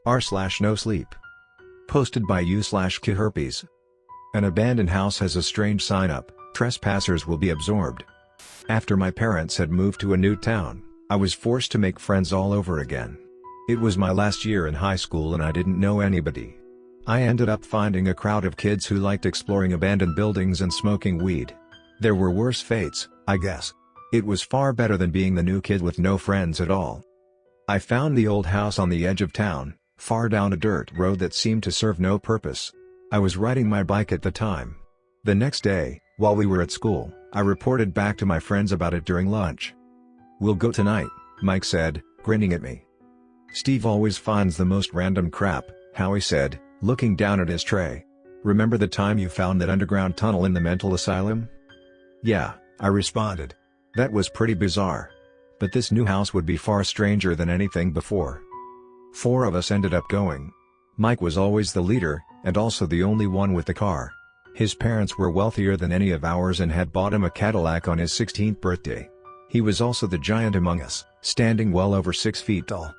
r/NoSleep. Posted by u/CIAHerpes. An abandoned house has a strange sign up, "Trespassers will be absorbed." After my parents had moved to a new town, I was forced to make friends all over again. It was my last year in high school and I didn't know anybody. I ended up finding a crowd of kids who liked exploring abandoned buildings and smoking weed. There were worse fates, I guess. It was far better than being the new kid with no friends at all. I found the old house on the edge of town, far down a dirt road that seemed to serve no purpose. I was riding my bike at the time. The next day, while we were at school, I reported back to my friends about it during lunch. "We'll go tonight," Mike said, grinning at me. "Steve always finds the most random crap," Howie said, looking down at his tray. "Remember the time you found that underground tunnel in the mental asylum?" "Yeah," I responded. "That was pretty bizarre. But this new house would be far stranger than anything before." 4 of us ended up going. Mike was always the leader, and also the only one with the car. His parents were wealthier than any of ours and had bought him a Cadillac on his 16th birthday. He was also the giant among us, standing well over 6 feet tall.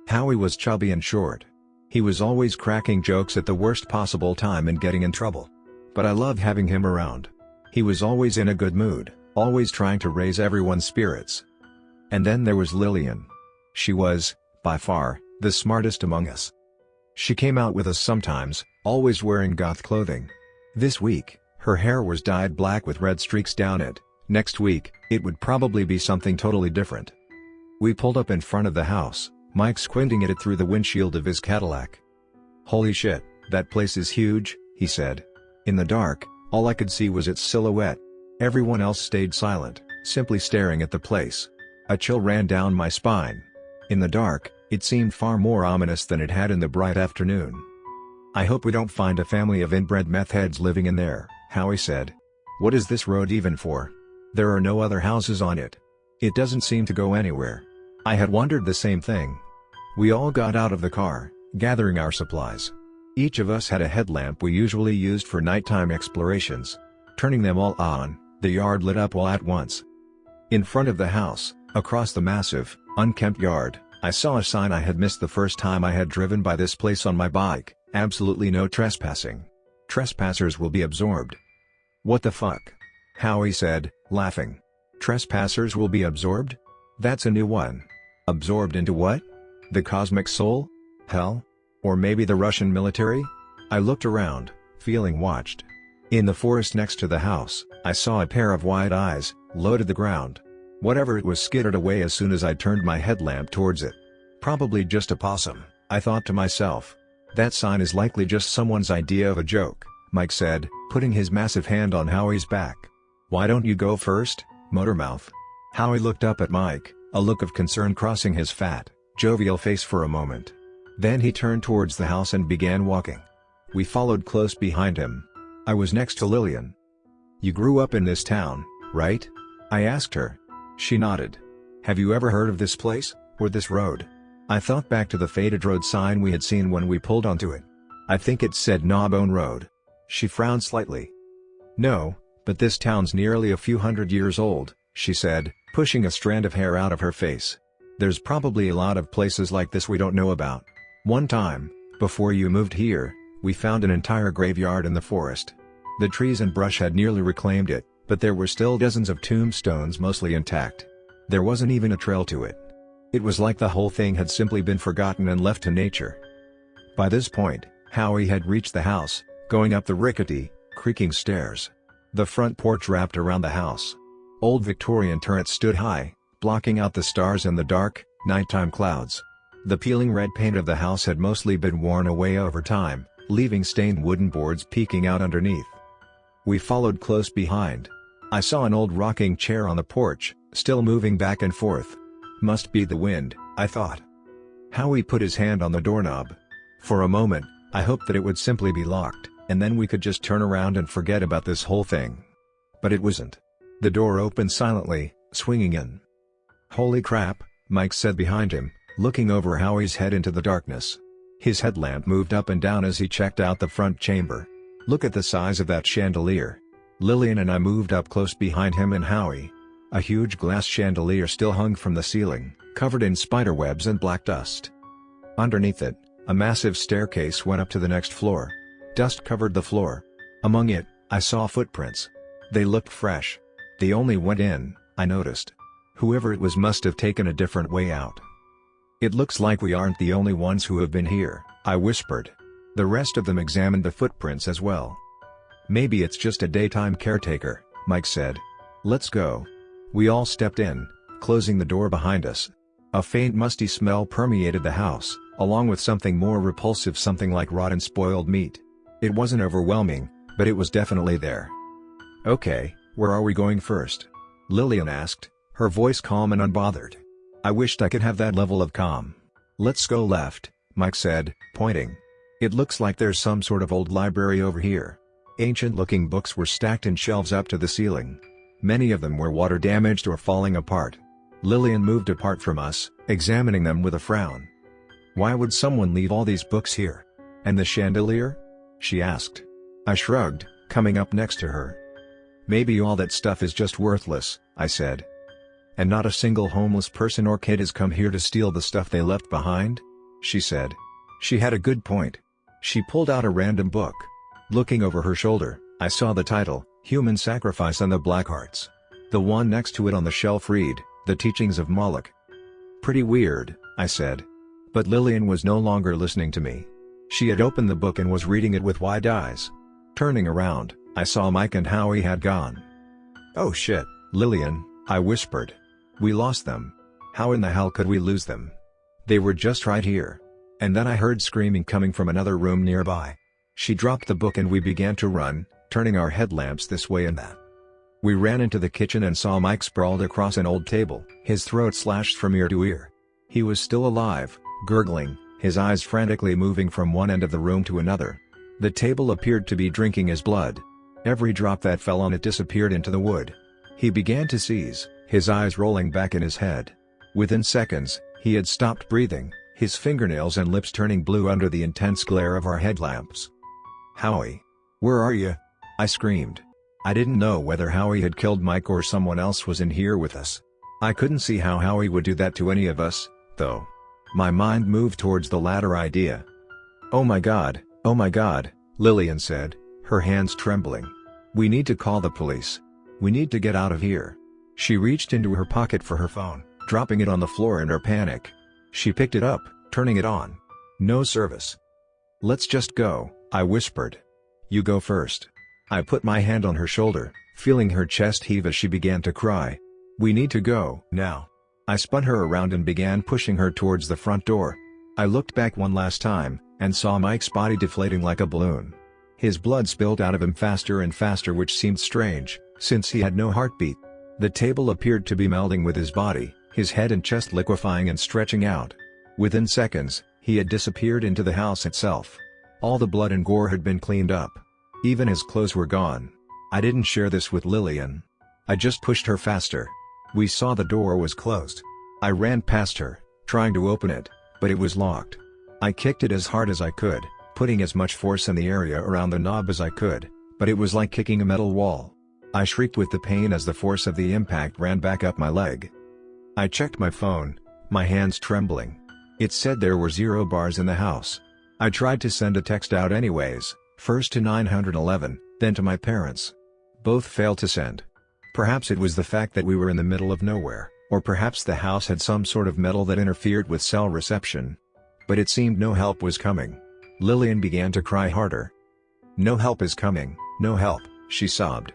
Howie was chubby and short. He was always cracking jokes at the worst possible time and getting in trouble. But I loved having him around. He was always in a good mood, always trying to raise everyone's spirits. And then there was Lillian. She was, by far, the smartest among us. She came out with us sometimes, always wearing goth clothing. This week, her hair was dyed black with red streaks down it. Next week, it would probably be something totally different. We pulled up in front of the house, Mike squinting at it through the windshield of his Cadillac. "Holy shit, that place is huge," he said. In the dark, all I could see was its silhouette. Everyone else stayed silent, simply staring at the place. A chill ran down my spine. In the dark, it seemed far more ominous than it had in the bright afternoon. "I hope we don't find a family of inbred meth heads living in there," Howie said. "What is this road even for? There are no other houses on it. It doesn't seem to go anywhere." I had wondered the same thing. We all got out of the car, gathering our supplies. Each of us had a headlamp we usually used for nighttime explorations. Turning them all on, the yard lit up all at once. In front of the house, across the massive, unkempt yard, I saw a sign I had missed the first time I had driven by this place on my bike: "Absolutely no trespassing. Trespassers will be absorbed." "What the fuck?" Howie said, laughing. "Trespassers will be absorbed? That's a new one. Absorbed into what? The cosmic soul? Hell? Or maybe the Russian military?" I looked around, feeling watched. In the forest next to the house, I saw a pair of wide eyes, low to the ground. Whatever it was skittered away as soon as I turned my headlamp towards it. "Probably just a possum," I thought to myself. "That sign is likely just someone's idea of a joke," Mike said, putting his massive hand on Howie's back. "Why don't you go first, Motormouth?" Howie looked up at Mike, a look of concern crossing his fat, jovial face for a moment. Then he turned towards the house and began walking. We followed close behind him. I was next to Lillian. "You grew up in this town, right?" I asked her. She nodded. "Have you ever heard of this place, or this road?" I thought back to the faded road sign we had seen when we pulled onto it. I think it said Gnawbone Road. She frowned slightly. "No, but this town's nearly a few hundred years old," she said, pushing a strand of hair out of her face. "There's probably a lot of places like this we don't know about. One time, before you moved here, we found an entire graveyard in the forest. The trees and brush had nearly reclaimed it, but there were still dozens of tombstones mostly intact. There wasn't even a trail to it. It was like the whole thing had simply been forgotten and left to nature." By this point, Howie had reached the house, going up the rickety, creaking stairs. The front porch wrapped around the house. Old Victorian turrets stood high, blocking out the stars and the dark, nighttime clouds. The peeling red paint of the house had mostly been worn away over time, leaving stained wooden boards peeking out underneath. We followed close behind. I saw an old rocking chair on the porch, still moving back and forth. Must be the wind, I thought. Howie put his hand on the doorknob. For a moment, I hoped that it would simply be locked, and then we could just turn around and forget about this whole thing. But it wasn't. The door opened silently, swinging in. "Holy crap," Mike said behind him, looking over Howie's head into the darkness. His headlamp moved up and down as he checked out the front chamber. "Look at the size of that chandelier." Lillian and I moved up close behind him and Howie. A huge glass chandelier still hung from the ceiling, covered in spiderwebs and black dust. Underneath it, A massive staircase went up to the next floor. Dust covered the floor. Among it, I saw footprints. They looked fresh. They only went in, I noticed. Whoever it was must have taken a different way out. It looks like we aren't the only ones who have been here, I whispered. The rest of them examined the footprints as well. Maybe it's just a daytime caretaker, Mike said. Let's go. We all stepped in, closing the door behind us. A faint musty smell permeated the house, along with something more repulsive, something like rotten spoiled meat. It wasn't overwhelming, but it was definitely there. Okay, where are we going first? Lillian asked, her voice calm and unbothered. I wished I could have that level of calm. Let's go left, Mike said, pointing. It looks like there's some sort of old library over here. Ancient-looking books were stacked in shelves up to the ceiling. Many of them were water-damaged or falling apart. Lillian moved apart from us, examining them with a frown. Why would someone leave all these books here? And the chandelier? She asked. I shrugged, coming up next to her. Maybe all that stuff is just worthless, I said. And not a single homeless person or kid has come here to steal the stuff they left behind? She said. She had a good point. She pulled out a random book. Looking over her shoulder, I saw the title, Human Sacrifice and the Black Arts. The one next to it on the shelf read, The Teachings of Moloch. Pretty weird, I said. But Lillian was no longer listening to me. She had opened the book and was reading it with wide eyes. Turning around, I saw Mike and Howie had gone. Oh shit, Lillian, I whispered. We lost them. How in the hell could we lose them? They were just right here. And then I heard screaming coming from another room nearby. She dropped the book and we began to run, turning our headlamps this way and that. We ran into the kitchen and saw Mike sprawled across an old table, his throat slashed from ear to ear. He was still alive, gurgling, his eyes frantically moving from one end of the room to another. The table appeared to be drinking his blood. Every drop that fell on it disappeared into the wood. He began to seize, his eyes rolling back in his head. Within seconds, he had stopped breathing, his fingernails and lips turning blue under the intense glare of our headlamps. Howie! Where are you? I screamed. I didn't know whether Howie had killed Mike or someone else was in here with us. I couldn't see how Howie would do that to any of us, though. My mind moved towards the latter idea. Oh my god, Lillian said, her hands trembling. We need to call the police. We need to get out of here. She reached into her pocket for her phone, dropping it on the floor in her panic. She picked it up, turning it on. No service. Let's just go, I whispered. You go first. I put my hand on her shoulder, feeling her chest heave as she began to cry. We need to go, now. I spun her around and began pushing her towards the front door. I looked back one last time, and saw Mike's body deflating like a balloon. His blood spilled out of him faster and faster, which seemed strange, since he had no heartbeat. The table appeared to be melding with his body, his head and chest liquefying and stretching out. Within seconds, he had disappeared into the house itself. All the blood and gore had been cleaned up. Even his clothes were gone. I didn't share this with Lillian. I just pushed her faster. We saw the door was closed. I ran past her, trying to open it, but it was locked. I kicked it as hard as I could, putting as much force in the area around the knob as I could, but it was like kicking a metal wall. I shrieked with the pain as the force of the impact ran back up my leg. I checked my phone, my hands trembling. It said there were 0 bars in the house. I tried to send a text out anyways, first to 911, then to my parents. Both failed to send. Perhaps it was the fact that we were in the middle of nowhere, or perhaps the house had some sort of metal that interfered with cell reception. But it seemed no help was coming. Lillian began to cry harder. No help is coming, no help, she sobbed.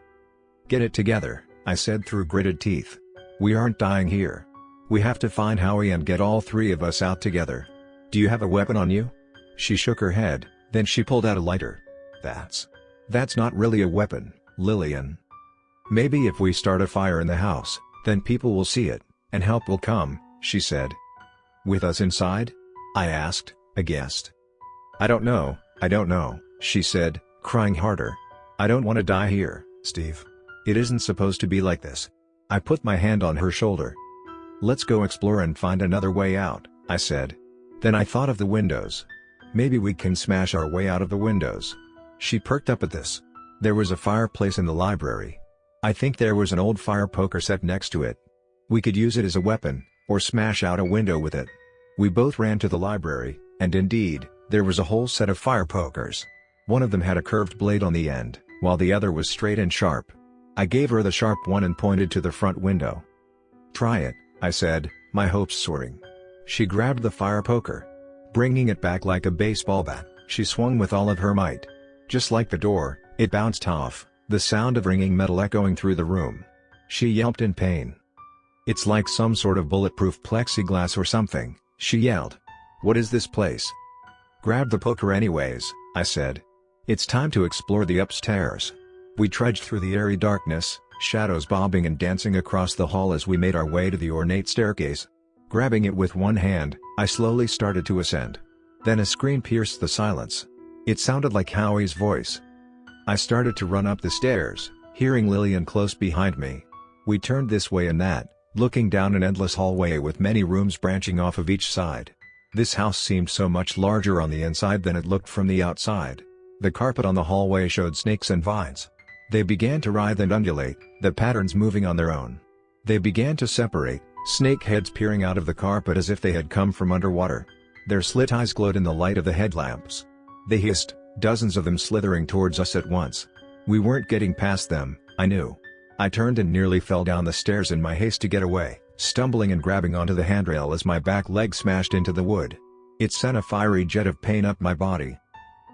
Get it together, I said through gritted teeth. We aren't dying here. We have to find Howie and get all 3 of us out together. Do you have a weapon on you? She shook her head, then she pulled out a lighter. That's not really a weapon, Lillian. Maybe if we start a fire in the house, then people will see it, and help will come, she said. With us inside? I asked, aghast. I don't know, she said, crying harder. I don't want to die here, Steve. It isn't supposed to be like this. I put my hand on her shoulder. Let's go explore and find another way out, I said. Then I thought of the windows. Maybe we can smash our way out of the windows. She perked up at this. There was a fireplace in the library. I think there was an old fire poker set next to it. We could use it as a weapon, or smash out a window with it. We both ran to the library, and indeed, There was a whole set of fire pokers. One of them had a curved blade on the end, while the other was straight and sharp. I gave her the sharp one and pointed to the front window. "Try it," I said, my hopes soaring. She grabbed the fire poker. Bringing it back like a baseball bat, she swung with all of her might. Just like the door, it bounced off, the sound of ringing metal echoing through the room. She yelped in pain. "It's like some sort of bulletproof plexiglass or something," she yelled. "What is this place?" "Grab the poker anyways," I said. "It's time to explore the upstairs." We trudged through the airy darkness, shadows bobbing and dancing across the hall as we made our way to the ornate staircase. Grabbing it with one hand, I slowly started to ascend. Then a scream pierced the silence. It sounded like Howie's voice. I started to run up the stairs, hearing Lillian close behind me. We turned this way and that, looking down an endless hallway with many rooms branching off of each side. This house seemed so much larger on the inside than it looked from the outside. The carpet on the hallway showed snakes and vines. They began to writhe and undulate, the patterns moving on their own. They began to separate, snake heads peering out of the carpet as if they had come from underwater. Their slit eyes glowed in the light of the headlamps. They hissed, dozens of them slithering towards us at once. We weren't getting past them, I knew. I turned and nearly fell down the stairs in my haste to get away, stumbling and grabbing onto the handrail as my back leg smashed into the wood. It sent a fiery jet of pain up my body.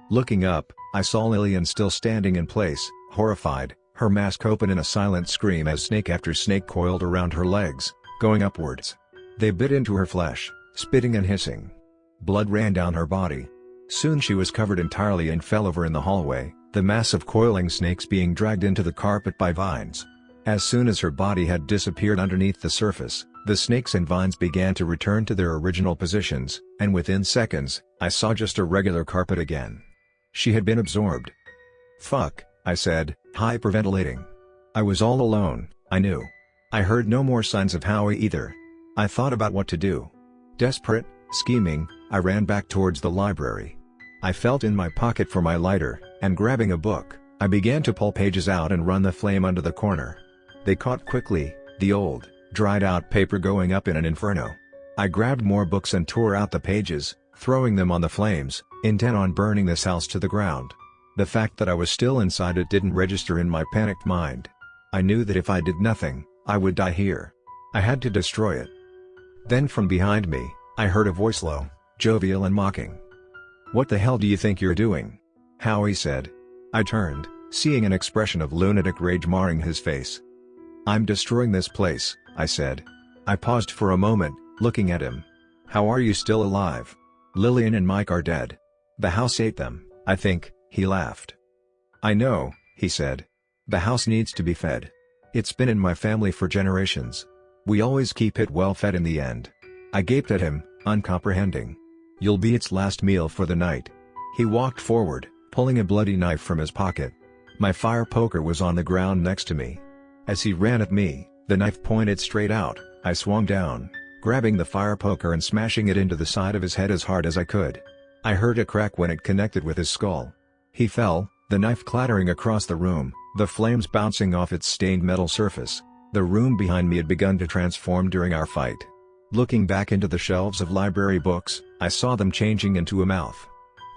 Looking up, I saw Lillian still standing in place, horrified, her mask open in a silent scream as snake after snake coiled around her legs, going upwards. They bit into her flesh, spitting and hissing. Blood ran down her body. Soon she was covered entirely and fell over in the hallway, the mass of coiling snakes being dragged into the carpet by vines. As soon as her body had disappeared underneath the surface, the snakes and vines began to return to their original positions, and within seconds, I saw just a regular carpet again. She had been absorbed. "Fuck," I said, hyperventilating. I was all alone, I knew. I heard no more signs of Howie either. I thought about what to do. Desperate, scheming, I ran back towards the library. I felt in my pocket for my lighter, and grabbing a book, I began to pull pages out and run the flame under the corner. They caught quickly, the old, dried-out paper going up in an inferno. I grabbed more books and tore out the pages, throwing them on the flames, intent on burning this house to the ground. The fact that I was still inside it didn't register in my panicked mind. I knew that if I did nothing, I would die here. I had to destroy it. Then from behind me, I heard a voice low, jovial and mocking. "What the hell do you think you're doing?" Howie said. I turned, seeing an expression of lunatic rage marring his face. "I'm destroying this place," I said. I paused for a moment, looking at him. "How are you still alive? Lillian and Mike are dead. The house ate them, I think," he laughed. "I know," he said. "The house needs to be fed. It's been in my family for generations. We always keep it well fed in the end." I gaped at him, uncomprehending. "You'll be its last meal for the night." He walked forward, pulling a bloody knife from his pocket. My fire poker was on the ground next to me. As he ran at me, the knife pointed straight out. I swung down, grabbing the fire poker and smashing it into the side of his head as hard as I could. I heard a crack when it connected with his skull. He fell, the knife clattering across the room, the flames bouncing off its stained metal surface. The room behind me had begun to transform during our fight. Looking back into the shelves of library books, I saw them changing into a mouth.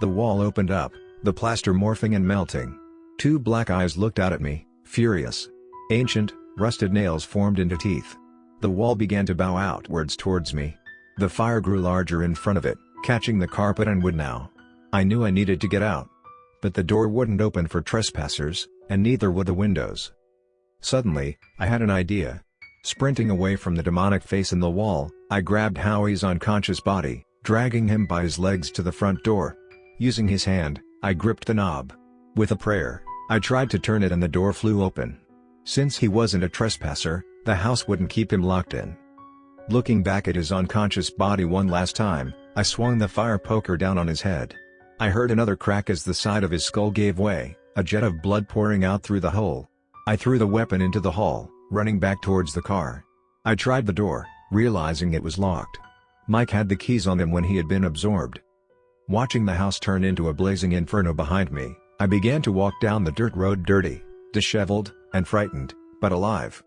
The wall opened up, the plaster morphing and melting. Two black eyes looked out at me, furious. Ancient, rusted nails formed into teeth. The wall began to bow outwards towards me. The fire grew larger in front of it, catching the carpet and wood now. I knew I needed to get out. But the door wouldn't open for trespassers, and neither would the windows. Suddenly, I had an idea. Sprinting away from the demonic face in the wall, I grabbed Howie's unconscious body, dragging him by his legs to the front door. Using his hand, I gripped the knob. With a prayer, I tried to turn it and the door flew open. Since he wasn't a trespasser, the house wouldn't keep him locked in. Looking back at his unconscious body one last time, I swung the fire poker down on his head. I heard another crack as the side of his skull gave way, a jet of blood pouring out through the hole. I threw the weapon into the hall, running back towards the car. I tried the door, realizing it was locked. Mike had the keys on him when he had been absorbed. Watching the house turn into a blazing inferno behind me, I began to walk down the dirt road dirty, disheveled, and frightened, but alive.